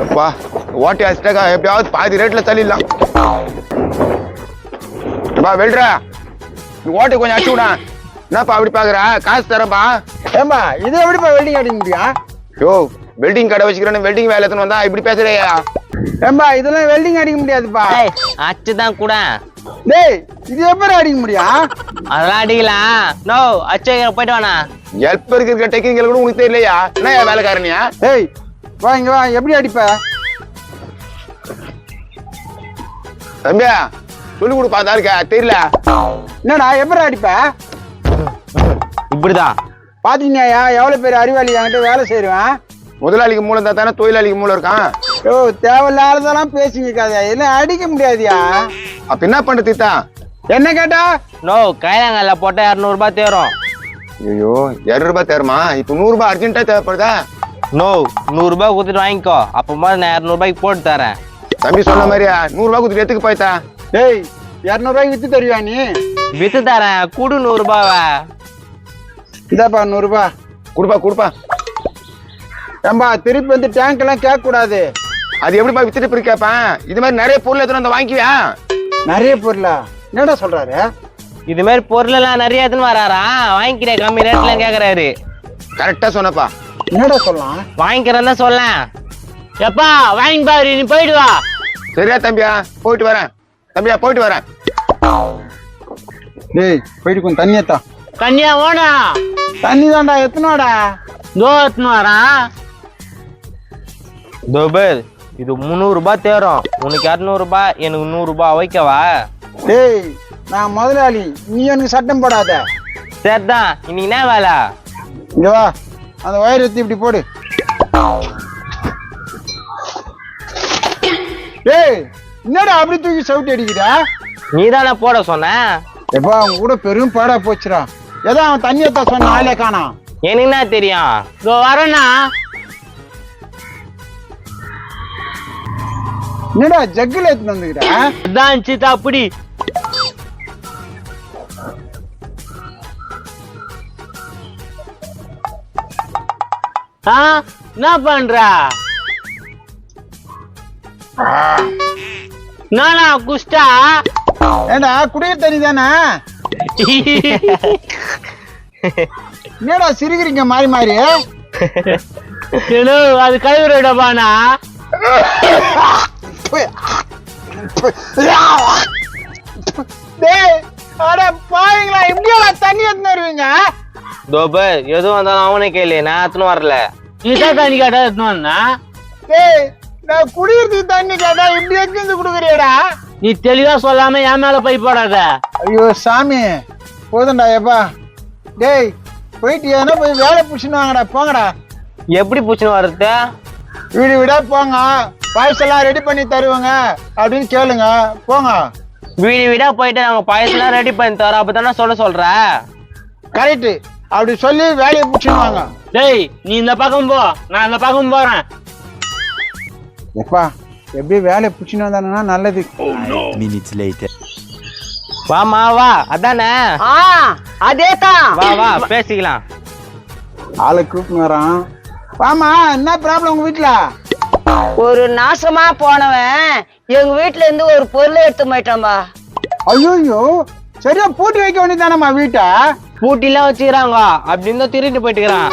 அப்பா ஓட்டி அடிச்சிட்டாக்கா எப்படியாவது பாதி ரேட்ல தள்ளிடலாம். வெல்றா நீ ஓட்டை கொஞ்சம் அடிச்சு விடா. என்னப்பா அப்படி பாக்குற? காசு தரப்பா. ஏம்பா இது எப்படிப்பா வெல்டிங் அடிக்க முடியும்? யோ வெல்டிங் கடை வச்சுக்கிறேன்னு வெல்டிங் வேலை எத்தனை வந்தா இப்படி பேசுறியா? ஏம்பா இதெல்லாம் வெல்டிங் அடிக்க முடியாதுப்பா. அச்சுதான் கூட. டேய் இது எப்படி அடிக்க முடியும்? அதெல்லாம் அடிக்கலாம். நோ அச்சு போயிட்டு வாண்ணா. ஹெல்ப் இருக்கிற டெக்னிக்கல் கூட உனக்கு தெரியலையா? என்ன வேலைக்காரனியா? டேய் வா இங்க வா. எப்படி அடிப்ப தம்பியா? சொல்லி கொடுப்பா தாருக்கா தெரியல. என்னடா எப்படி அடிப்ப? இப்படிதான். பாத்தீங்கயா எவ்வளவு பேர் அறிவாளி என்கிட்ட வேலை செய்யறான். முதலாளிக்கு மூலம் தான் தானே தொழிலாளிக்கு மூலம் இருக்கான். ஓ தேவையில்லாததெல்லாம் பேசிக்காதயா. என்ன அடிக்க முடியாதியா? அப்ப என்ன பண்றது தான்? என்ன கேட்டா? நோ கைலாங்கல்ல போட்டா 200 ரூபாய் தேரும். ஐயோ 200 ரூபாய் தேருமா? இப்ப 100 ரூபாய் அர்ஜென்ட்டா தேவைப்படுதா? நோ 100 ரூபாய் கொடுத்துட்டு வாங்கிக்கோ. அப்பமா நான் 200 ரூபாய்க்கு போட்டு தரேன். தம்பி சொன்ன மாதிரியா 100 ரூபாய் கொடுத்துட்டு எத்துக்கு போய்த்தா? டேய் 200 ரூபாய்க்கு வித்து தருவியா நீ? வித்து தரேன். குடு 100 ரூபாவ. இதாப்பா 100 ரூபாய். கொடுப்பா கொடுப்பா. ஏம்பா திருப்பி வந்து டேங்க் எல்லாம் கேட்க கூடாது. அது எப்படிப்பா வித்துட்டு போய் கேட்பேன்? இது மாதிரி நிறைய பொருள் எடுத்துட்டு வந்து வாங்கிக்குவியா? நிறைய பொருளா? என்னடா சொல்றாரு? இது மாதிரி பொருள் எல்லாம் நிறைய எடுத்துன்னு வராரா? வாங்கிக்கிறேன் கம்மி ரேட்ல கேக்குறாரு. கரெக்டா சொன்னப்பா. என்னடா சொல்லலாம்? வாங்கிக்கிறேன் சொல்ல. எப்பா வாங்கி பாரு நீ போயிட்டு வா. சரியா தம்பியா? போயிட்டு வரேன். தம்பியா போயிட்டு வரேன். டேய் போயிட்டு கொஞ்சம் தண்ணியத்தா. கன்னியா ஓனா தண்ணி தான்டா. எத்தனோடா? தோ எத்தனை வரா? தோபர் இது 300 ரூபாய் தேரும். உனக்கு 200 ரூபாய் எனக்கு 100 ரூபாய் வைக்கவா? டேய் நான் முதலாளி. நீ எனக்கு சட்டம் போடாத. சரிதான். இன்னைக்கு என்ன வேலை? இங்க வா. அந்த வயர் எடுத்து இப்படி போடு. டேய் என்னடா அப்படி தூக்கி சவுட்டி அடிக்கிற? நீ தானே போட சொன்ன. எப்பா அவங்க கூட பெரும் பாடா போச்சுடா. ஏதோ அவன் தண்ணியத்தான் சொன்ன ஆளே காணா. எனக்கு என்ன தெரியும்? இதோ வரேண்ணா. என்னடா ஜக்குல எடுத்துட்டு வந்துக்கிற? அதான் சீதா அப்படி. என்ன பண்ற? நானா குஸ்டா? ஏண்டா குடிய தண்ணி தானே? என்னடா சிரிக்கிறீங்க மாறி மாறி? அது கழுவுறடப்பானா? டேய் அட பாவீங்களா இப்படியா தண்ணி எடுத்துன்னு வருவீங்க? தோப எதுவும் வந்தாலும் அவனே கேளு. நான் எத்தனும் வரல. நீதான் தண்ணி கேட்டா எத்தனும் வந்தா? டேய் நான் குடிக்கிறதுக்கு தண்ணி கேட்டா இப்படி எடுத்து குடுக்குறியடா? நீ தெளிவா சொல்லாம என் மேல போய் போடாத. ஐயோ சாமி போதும்டா. எப்பா டேய் போயிட்டு ஏன்னா போய் வேலை புடிச்சுன்னு வாங்கடா. போங்கடா. எப்படி புடிச்சுன்னு வர்றது? வீடு வீடா போங்க. பாயசெல்லாம் ரெடி பண்ணி தருவாங்க அப்படின்னு கேளுங்க. போங்க. வீடு வீடா போயிட்டு நாங்க பாயசெல்லாம் ரெடி பண்ணி தரோம் அப்பதானே சொல்ற. கரெக்ட். அப்படி சொல்லி வேலையை புடிச்சுன்னு வாங்க. டேய் நீ இந்த பக்கம் போ, நான் இந்த பக்கம் போறேன். எப்பா எப்படி வேலையை புடிச்சுன்னு வந்தானுன்னா நல்லது. வாமா வா. அதானே அதேதான். வா வா பேசிக்கலாம். ஆளை கூப்பிட்டு வரான். வாமா என்ன ப்ராப்ளம் உங்க வீட்டுல? ஒரு நாசமா போனவன் எங்க வீட்டுல இருந்து ஒரு பொருள் எடுத்து போயிட்டான்பா. ஐயோ சரியா பூட்டி வைக்க வேண்டியதானம்மா வீட்டை? பூட்டிலாம் வச்சுக்கிறாங்க. அப்படின்னு திருட்டு போயிட்டுக்கிறான்.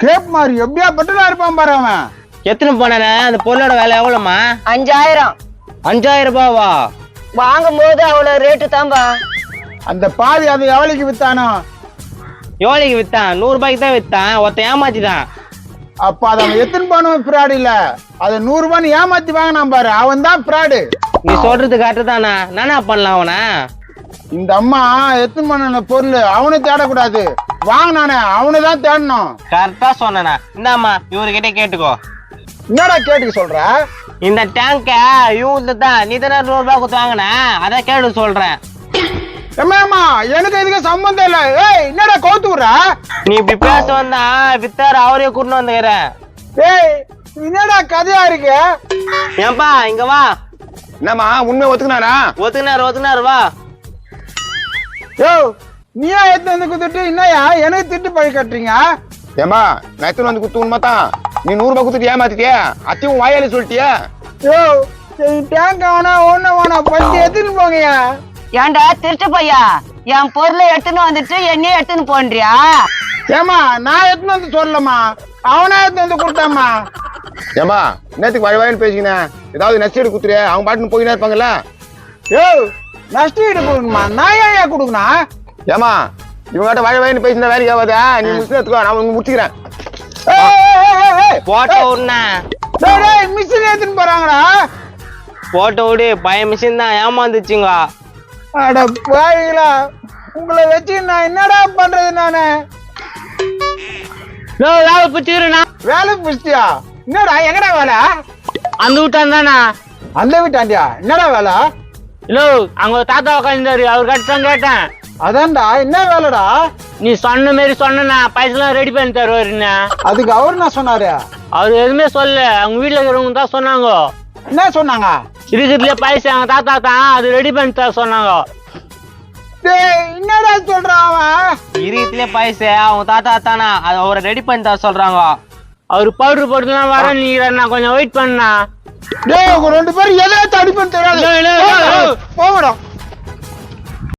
கேப் மாதிரி எப்படியா பட்டுலாம் இருப்பான் பாரு அவன். எத்தனை போனே? அந்த பொருளோட வேலை எவ்வளவுமா? 5000. 5000 ரூபாவா? வாங்கும் போது அவ்வளவு ரேட்டு தான்பா. அந்த பாதி அது எவ்வளவுக்கு வித்தானோ? எவ்வளவுக்கு வித்தான்? 100 ரூபாய்க்கு தான் வித்தான். ஒருத்த ஏமாத்திதான். அப்ப அதை அவன் எத்தனை போனவன் ஃப்ராடு இல்ல. அதை 100 ரூபான்னு ஏமாத்தி வாங்கினான் பாரு. அவன் தான் ஃப்ராடு. நீ சொல்றது கரெக்டுதானா? நானா பண்ணலாம் அவனை? இந்த அம்மா எத்தனை பண்ண பொருள் அவனு தேடக்கூடாது. வாங்கினானே அவனு தான் தேடணும். கரெக்டா சொன்னா. இந்தாம்மா இவருகிட்ட கேட்டுக்கோ. என்னடா கேட்டுக்க சொல்ற? இந்த டேங்க இவங்க தான். நீ தானே 100 ரூபாய் கொடுத்து வாங்கின. அதான் கேட்டு சொல்றேன். ஏம்மா எனக்கு இதுக்கு சம்பந்தம் இல்ல. ஏய் என்னடா கவுத்து விடுற? நீ இப்படி பேச வந்தா வித்தாரு அவரே கூட்டின்னு வந்துக்கிறேன். ஏய் என்னடா கதையா இருக்கு? ஏன்பா இங்க வா. என்னம்மா உண்மை ஒத்துக்கினாரா? ஒத்துக்கினாரு வா. யோ நீயா எடுத்து வந்து குத்துட்டு என்னையா எனக்கு திட்டு பழி கட்டுறீங்க? ஏமா நான் எத்தனை வந்து குத்து உண்மை தான். நீ 100 ரூபாய் கொடுத்துட்டு ஏமாத்திட்டியா? அத்தையும் வாயாலே சொல்லிட்டியா? யோ டேங்க் வேணா ஒண்ணு வேணா பஞ்சு எடுத்துன்னு போங்கயா. ஏன்டா திருட்டு பையா, என் பொருளை எடுத்துன்னு வந்துட்டு என்னையே எடுத்துன்னு போன்றியா? ஏமா நான் எடுத்துன்னு வந்து சொல்லமா, அவனா எடுத்துன்னு வந்து கொடுத்தாமா. ஏமா என்னத்துக்கு வழவாயின்னு பேசிக்கினேன்? ஏதாவது நஷ்டீடு குத்துரு, அவங்க பாட்டுன்னு போயினா இருப்பாங்கல்ல. யோ நஷ்ட ஈடு கொடுக்கணுமா? நான் ஏன் கொடுக்கணும்? ஏமா இவங்ககிட்ட வழவாயின்னு பேசினா வேலைக்கு ஆகாதா? நீ முஸ்லித்துக்கோ, நான் உங்க முடிச்சுக்கிறேன். போட்டோ விடுண்ணா, மிஷின் எடுத்துன்னு போறாங்கடா. போட்டோ விடு. பையன் மிஷின் தான் ஏமாந்துச்சுங்க. அட பாவிங்களா, உங்களை வச்சு நான் என்னடா பண்றது நானு? வேலை பிடிச்சிருண்ணா. வேலை பிடிச்சியா? என்னடா எங்கடா வேலை? அந்த வீட்டான் தானா? அந்த வீட்டாண்டியா? என்னடா வேலை? இல்ல அங்க தாத்தா உட்காந்துருந்தாரு, அவர் கட்டுதான் கேட்டேன். அதான்டா, என்ன வேலைடா? நீ சொன்ன மாரி சொன்னா பைசெல்லாம் ரெடி பண்ணி தருவாருண்ணா. அதுக்கு அவர் என்ன சொன்னாரு? அவர் எதுவுமே சொல்ல, அவங்க வீட்டுல இருக்கிறவங்க தான் சொன்னாங்க. என்ன சொன்னாங்க? இருக்கிறதுல பைசா எங்க தாத்தா தான், அது ரெடி பண்ணி தர சொன்னாங்க. டேய் என்னடா சொல்றான் அவன்? இருக்கிறதுல பைசா அவங்க தாத்தா தானா, அது அவரை ரெடி பண்ணி தர சொல்றாங்க. அவரு பவுடர் போட்டுதான் வர, நீ கொஞ்சம் வெயிட் பண்ணா. டேய் உங்க 2 பேரும் எதை அடிப்பேன்னு தெரியாது. போகணும்.